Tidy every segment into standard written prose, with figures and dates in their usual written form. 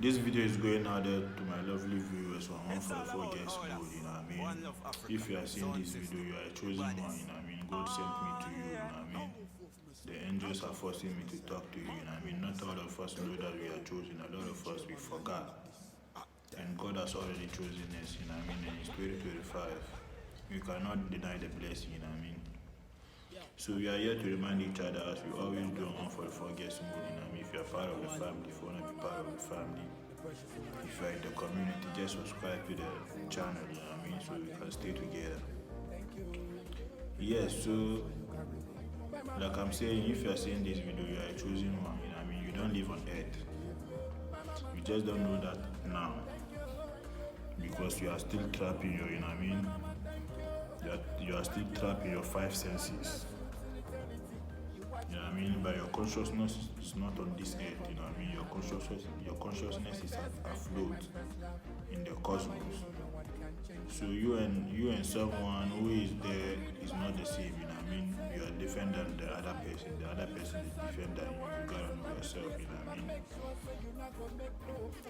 This video is going out there to my lovely viewers on 144 guest mode, you know what I mean? If you are seeing this video, you are a chosen one, you know what I mean? God sent me to you, you know what I mean? The angels are forcing me to talk to you, you know what I mean? Not all of us know that we are chosen, a lot of us we forgot. And God has already chosen us, you know what I mean? In 2025, you cannot deny the blessing, you know what I mean? So we are here to remind each other as we always do on 144 guest mode, you know what I mean? If you are part of the family, if you want to be part of the family, if you're in the community, just subscribe to the channel, you know what I mean, so we can stay together. Yes, so like I'm saying, if you're seeing this video, you are a chosen one, you know what I mean, you don't live on earth. You just don't know that now. Because you are still trapped in your, you know what I mean? You are still trapped in your five senses. You know what I mean? But your consciousness is not on this earth, you know what I mean? Your consciousness is afloat in the cosmos. So you and someone who is there is not the same, you know what I mean? You are different than the other person. The other person is different than you. You gotta know yourself, you know what I mean?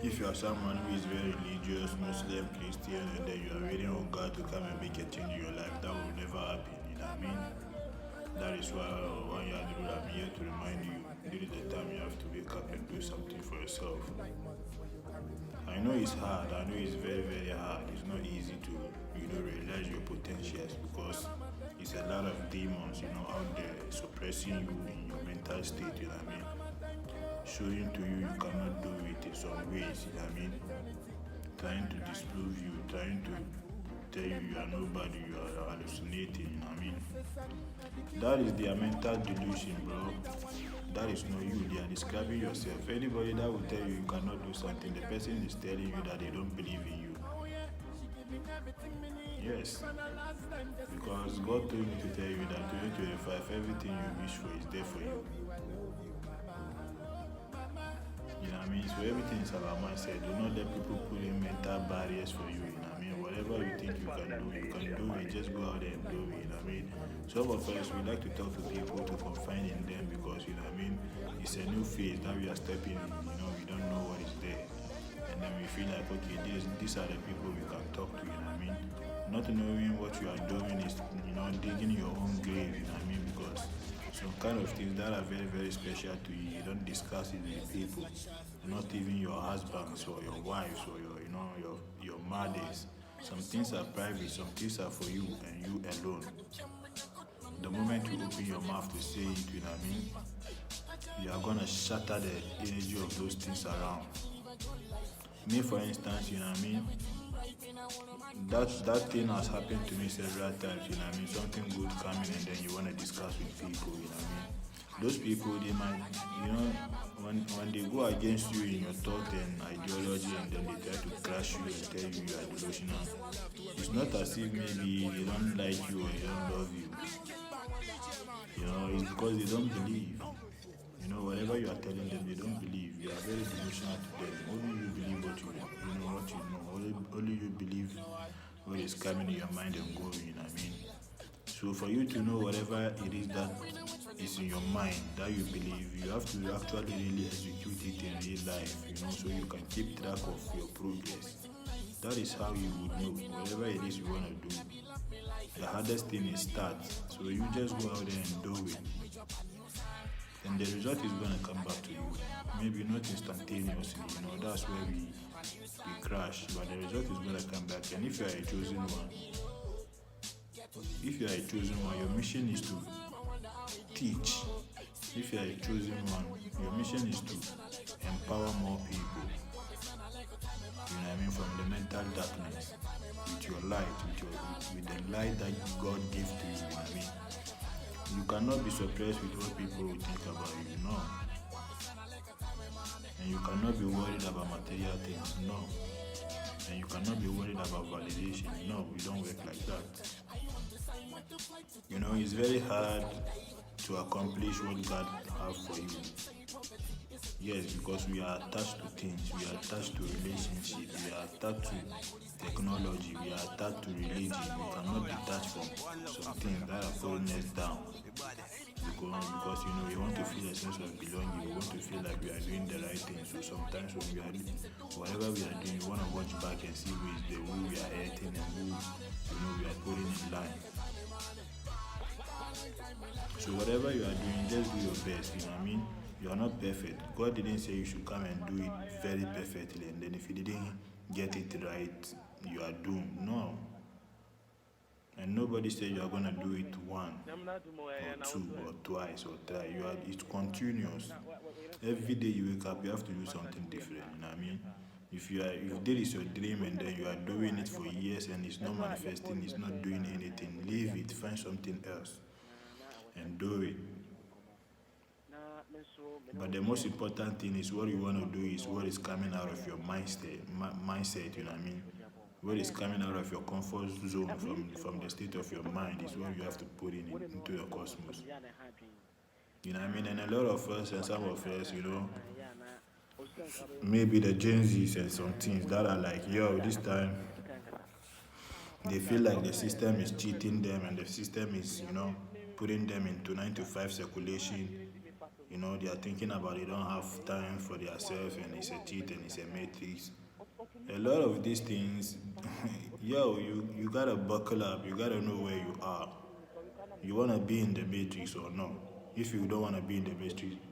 If you are someone who is very religious, Muslim, Christian, and then you are waiting on God to come and make a change in your life, that will never happen, you know what I mean? That is why one year I'm here to remind you, during the time you have to wake up and do something for yourself. I know it's hard, I know it's very, very hard. It's not easy to, realize your potentials because it's a lot of demons, out there suppressing you in your mental state, you know what I mean? Showing to you cannot do it in some ways, you know what I mean? Trying to disprove you, trying to tell you are nobody, you are hallucinating, you know what I mean? That is their mental delusion, bro. That is not you. They are describing yourself. Anybody that will tell you you cannot do something, the person is telling you that they don't believe in you. Yes. Because God told me to tell you that 2025, everything you wish for is there for you. You know what I mean? So everything is about mindset. Do not let people put in mental barriers for you, you know what I mean? Whatever you think you can do it. Just go out there and do it, you know what I mean? Some of us, we like to talk to people to confide in them because, you know what I mean? It's a new phase that we are stepping in, we don't know what is there. And then we feel like, okay, these are the people we can talk to, you know what I mean? Not knowing what you are doing is, digging your own grave, you know what I mean? Because some kind of things that are very, very special to you, you don't discuss it with people. Not even your husbands or your wives or your mothers. Some things are private, some things are for you and you alone. The moment you open your mouth to say it, you know what I mean? You are gonna shatter the energy of those things around. Me, for instance, you know what I mean? That thing has happened to me several times, you know what I mean? Something good coming and then you wanna discuss with people, you know what I mean? Those people, they might, when they go against you in your thought and ideology and then they try to crush you and tell you you are delusional, it's not as if maybe they don't like you or they don't love you. It's because they don't believe. Whatever you are telling them, they don't believe. You are very delusional to them. Only you believe what you know. Only you believe what is coming in your mind and going, you know what I mean? So for you to know whatever it is that is in your mind that you believe, you have to actually really execute it in real life, so you can keep track of your progress. That is how you would know whatever it is you want to do. The hardest thing is start. So you just go out there and do it. And the result is going to come back to you. Maybe not instantaneously, that's where we crash, but the result is going to come back. And if you are a chosen one, your mission is to teach. If you are a chosen one, your mission is to empower more people. You know what I mean? From the mental darkness, with your light, with the light that God gave to you. You know what I mean? You cannot be surprised with what people will think about you, no. And you cannot be worried about material things, no. And you cannot be worried about validation, no. We don't work like that. It's very hard to accomplish what God has for you. Yes, because we are attached to things, we are attached to relationships, we are attached to technology, we are attached to religion. We cannot detach from some things that are pulling us down. because you want to feel a sense of belonging. You want to feel like we are doing the right thing. So sometimes when we are doing whatever we are doing, you want to watch back and see who we are hurting and who we are putting in line. So whatever you are doing, just do your best. You know what I mean? You are not perfect. God didn't say you should come and do it very perfectly, and then if you didn't get it right, you are doomed. No. And nobody said you are gonna do it one or two or twice or three. It's continuous. Every day you wake up, you have to do something different. You know what I mean? If this is your dream and then you are doing it for years and it's not manifesting, it's not doing anything, leave it. Find something else and do it. But the most important thing is what you want to do is what is coming out of your mindset. You know what I mean? What is coming out of your comfort zone from the state of your mind is what you have to put into your cosmos. You know what I mean? And a lot of us and some of us, maybe the Gen Zs and some things that are like, yo, this time they feel like the system is cheating them and the system is, putting them into 9 to 5 circulation. They are thinking about they don't have time for themselves and it's a cheat and it's a matrix. A lot of these things, you gotta buckle up. You gotta know where you are. You wanna be in the matrix or no? If you don't wanna be in the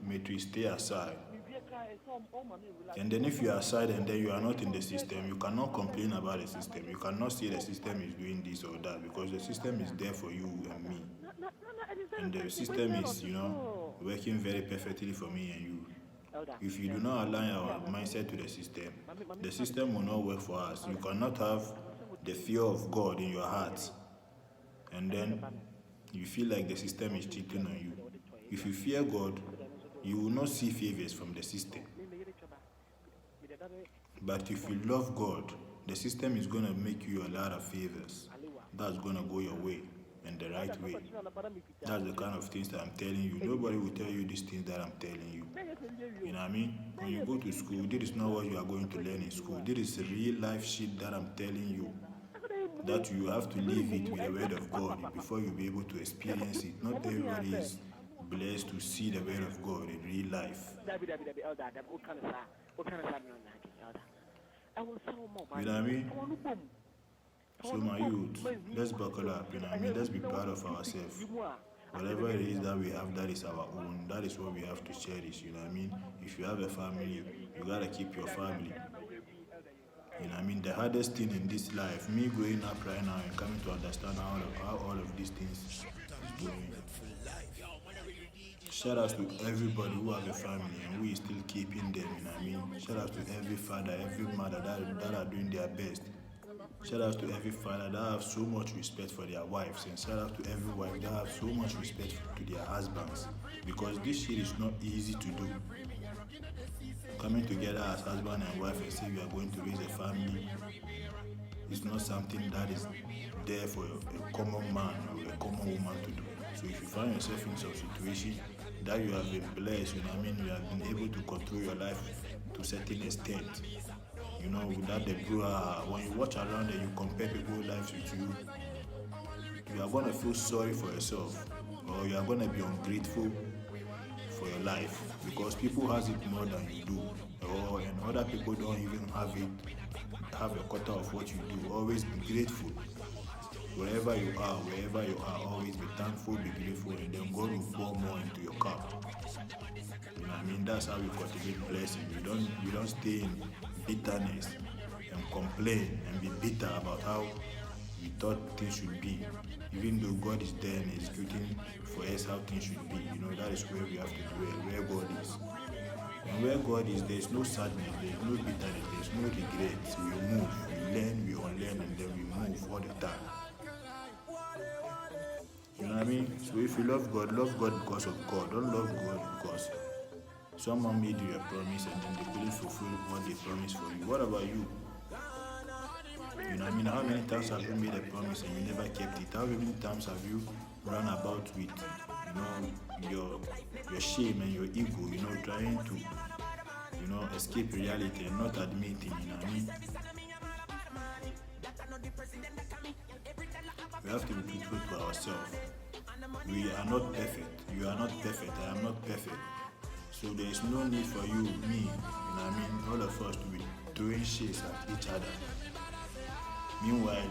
matrix, stay aside. And then if you are aside and then you are not in the system, you cannot complain about the system. You cannot say the system is doing this or that because the system is there for you and me. And the system is, working very perfectly for me and you. If you do not align our mindset to the system will not work for us. You cannot have the fear of God in your heart and then you feel like the system is cheating on you. If you fear God, you will not see favors from the system. But if you love God, the system is going to make you a lot of favors. That's going to go your way and the right way. That's the kind of things that I'm telling you. Nobody will tell you these things that I'm telling you. You know what I mean? When you go to school, this is not what you are going to learn in school. This is real life shit that I'm telling you. That you have to live it with the word of God before you'll be able to experience it. Not everybody is blessed to see the word of God in real life. You know what I mean? So my youth, let's buckle up, let's be proud of ourselves. Whatever it is that we have, that is our own. That is what we have to cherish, If you have a family, you gotta keep your family. The hardest thing in this life, me growing up right now and coming to understand how all of these things is going. Shout out to everybody who have a family and who is still keeping them, Shout out to every father, every mother that are doing their best. Shout out to every father that have so much respect for their wives, and shout out to every wife that have so much respect to their husbands, because this shit is not easy to do. Coming together as husband and wife and say we are going to raise a family is not something that is there for a common man or a common woman to do. So if you find yourself in some situation that you have been blessed, you have been able to control your life to a certain extent, without the brouhaha. When you watch around and you compare people's lives with you, you are going to feel sorry for yourself, or you are going to be ungrateful for your life, because people has it more than you do, and other people don't even have a quarter of what you do. Always be grateful. Wherever you are, always be thankful, be grateful, and then God will pour more into your cup. That's how we cultivate blessing. We don't stay in bitterness and complain and be bitter about how we thought things should be, even though God is there and executing for us how things should be. That is where we have to dwell, where God is. And where God is, there is no sadness, there is no bitterness, there is no regrets. We move, we learn, we unlearn, and then we move all the time. You know what I mean? So if you love God because of God. Don't love God because someone made you a promise and then they couldn't fulfill what they promised for you. What about you? You know what I mean? How many times have you made a promise and you never kept it? How many times have you run about with, your shame and your ego, trying to, escape reality and not admitting, you know what I mean? We have to be truthful to ourselves. We are not perfect. You are not perfect. I am not perfect. So there is no need for you, me, all of us to be throwing shades at each other. Meanwhile,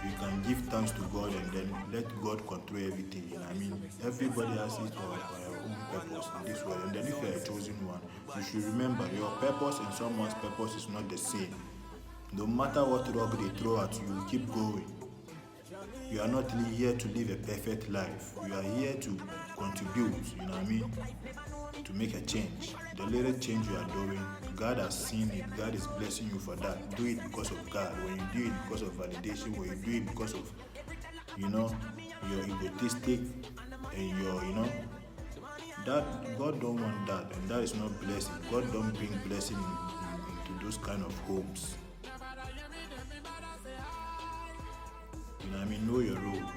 we can give thanks to God and then let God control everything. Everybody has his or her own purpose in this world. And then if you are a chosen one, you should remember your purpose and someone's purpose is not the same. No matter what rock they throw at you, keep going. You are not here to live a perfect life. You are here to contribute, to make a change. The little change you are doing, God has seen it. God is blessing you for that. Do it because of God. When you do it because of validation, when you do it because of, your egotistic and that God don't want that, and that is not blessing. God don't bring blessing into those kind of homes. Know your role.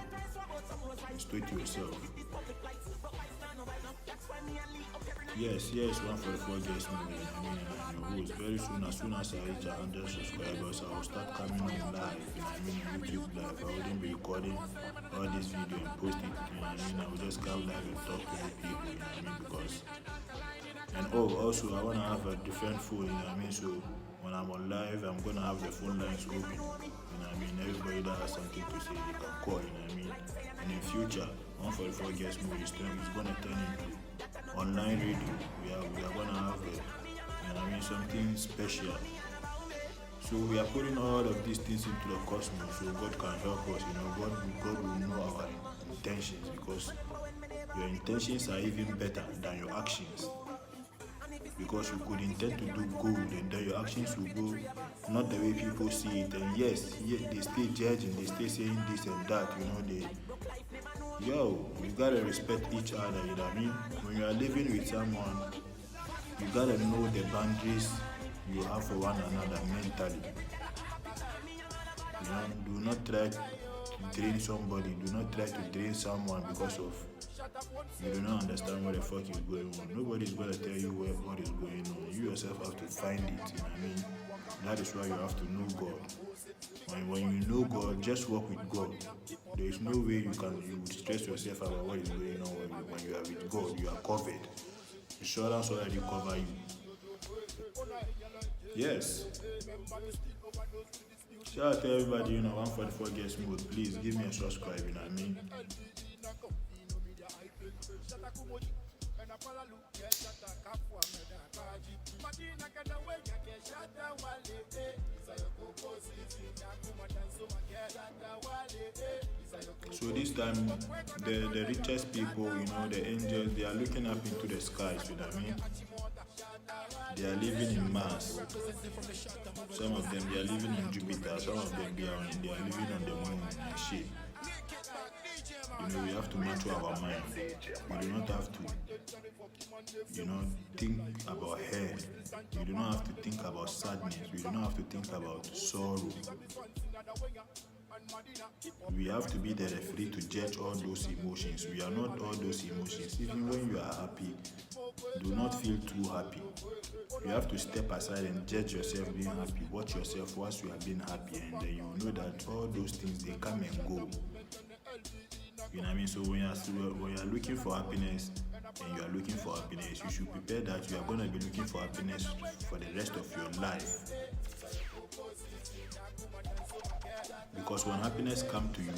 Stay to yourself. Yes, 144 gets me. Your host. Very soon, as I reach 100 subscribers, I will start coming on live. YouTube live. I wouldn't be recording all this video and post it. I will just come live and talk to the people. Because. And also, I wanna have a different phone. So when I'm on live, I'm gonna have the phone lines open. Everybody that has something to say, they can call. And in future, 144 gets more. It's gonna turn into online radio. We are gonna have something special. So we are putting all of these things into the cosmos so God can help us. God will know our intentions, because your intentions are even better than your actions. Because you could intend to do good and then your actions will go not the way people see it. And yes, they stay judging, they stay saying this and that, you gotta respect each other, When you are living with someone, you gotta know the boundaries you have for one another mentally. Do not try to drain somebody, do not try to drain someone because of you do not understand what the fuck is going on. Nobody's gonna tell you what is going on. You yourself have to find it. That is why you have to know God. When you know God, just work with God. There is no way you would stress yourself about what is going on. When you are with God, you are covered. Insurance already cover you. Yes. Shout out to everybody, 144 gets mode. Please give me a subscribe, So this time, the richest people, the angels, they are looking up into the skies, They are living in Mars. Some of them, they are living in Jupiter. Some of them, they are living on the moon and shit. We have to mature our mind. We do not have to, think about hate. We do not have to think about sadness. We do not have to think about sorrow. We have to be the referee to judge all those emotions. We are not all those emotions. Even when you are happy, do not feel too happy. You have to step aside and judge yourself being happy. Watch yourself whilst you are being happy, and then you know that all those things, they come and go. So when you are looking for happiness and you are looking for happiness, you should prepare that you are going to be looking for happiness for the rest of your life. Because when happiness comes to you,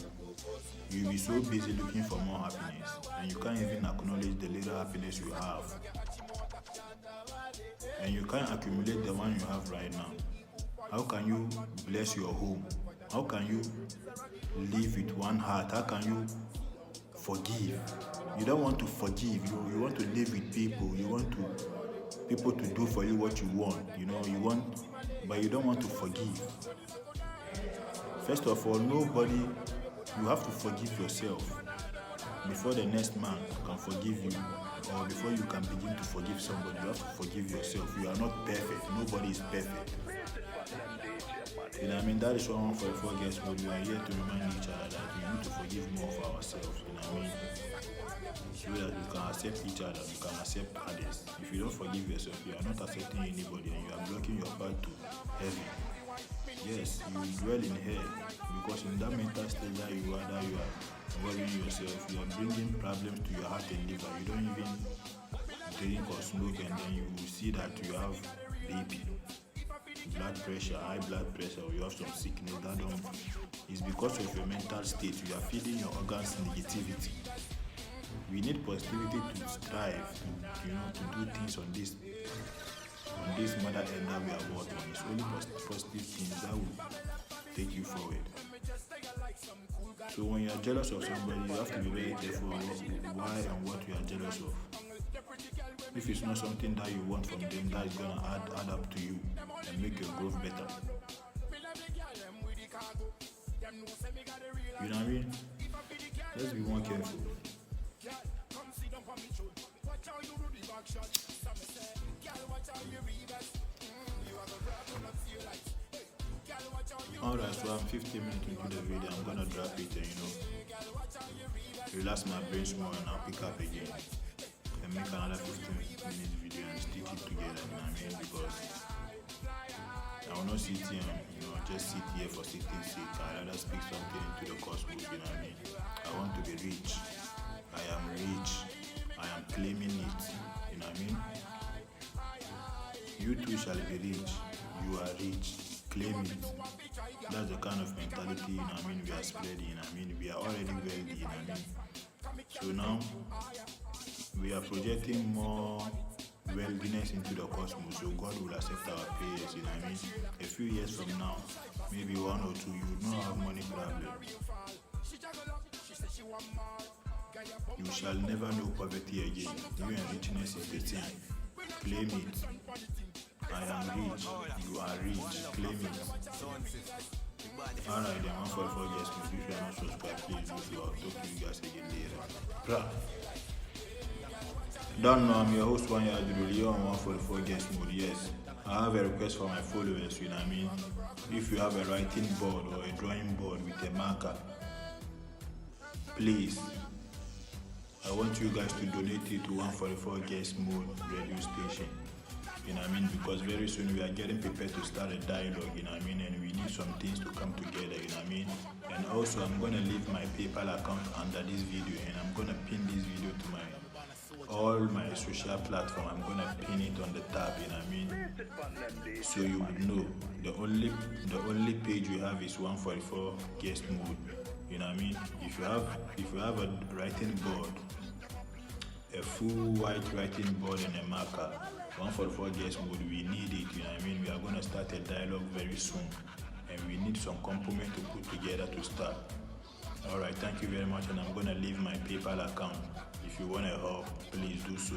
you'll be so busy looking for more happiness, and you can't even acknowledge the little happiness you have. And you can't accumulate the one you have right now. How can you bless your home? How can you live with one heart? How can you forgive? You don't want to forgive. You want to live with people. You want people to do for you what you want. But you don't want to forgive. First of all, you have to forgive yourself before the next man can forgive you, or before you can begin to forgive somebody. You have to forgive yourself. You are not perfect. Nobody is perfect. That is why 144 gets mode. We are here to remind each other that we need to forgive more of ourselves. So that we can accept each other, we can accept others. If you don't forgive yourself, you are not accepting anybody, and you are blocking your path to heaven. Yes, you dwell in hell, because in that mental state that you are worrying yourself. You are bringing problems to your heart and liver. You don't even drink or smoke, and then you will see that you have BP, blood pressure, high blood pressure, or you have some sickness that don't. It's because of your mental state. You are feeding your organs negativity. We need positivity to strive, to do things on this mother end that we are working on. It's only positive things that will take you forward. So when you are jealous of somebody, you have to be very careful why and what you are jealous of. If it's not something that you want from them, that is gonna add up to you and make your growth better. You know what I mean? Let's be more careful. Alright, so I'm 15 minutes into the video. I'm gonna drop it and relax my brain more, and I'll pick up again and make another 15 minute video and stitch it together, you know what I mean? Because I will not sit here and just sit here for sitting's sake. I'd rather speak something into the cosmos, you know what I mean? I want to be rich. I am rich. I am claiming it, you know what I mean? You too shall be rich. You are rich. Claim it. That's the kind of mentality, you know what I mean, we are spreading, you know what I mean? We are already wealthy, you know what I mean? So now, we are projecting more wealthiness into the cosmos, so God will accept our prayers, you know what I mean? A few years from now, maybe 1 or 2, you will not have money problems. You shall never know poverty again. You and richness is the same. Claim it. I am rich. You are rich. Claim it. Alright, then 144 guys, if you are not subscribed, please do so. I'll talk to you guys again later. Don't know, I'm your host, One Year Aduruli on 144 guest mode. Yes, I have a request for my followers, you know what I mean? If you have a writing board or a drawing board with a marker, please, I want you guys to donate it to 144 guest mode radio station. You know what I mean? Because very soon we are getting prepared to start a dialogue, you know what I mean? And we need some things to come together, you know what I mean? And also I'm going to leave my PayPal account under this video, and I'm going to pin this video to all my social platform. I'm going to pin it on the tab, you know what I mean? So you would know. The only page we have is 144 guest mode, you know what I mean? If you have a writing board, a full white writing board and a marker, 144 guest mode, we need it, you know what I mean? We are going to start a dialogue very soon, and we need some components to put together to start. Alright, thank you very much, and I'm going to leave my PayPal account. If you want to help, please do so.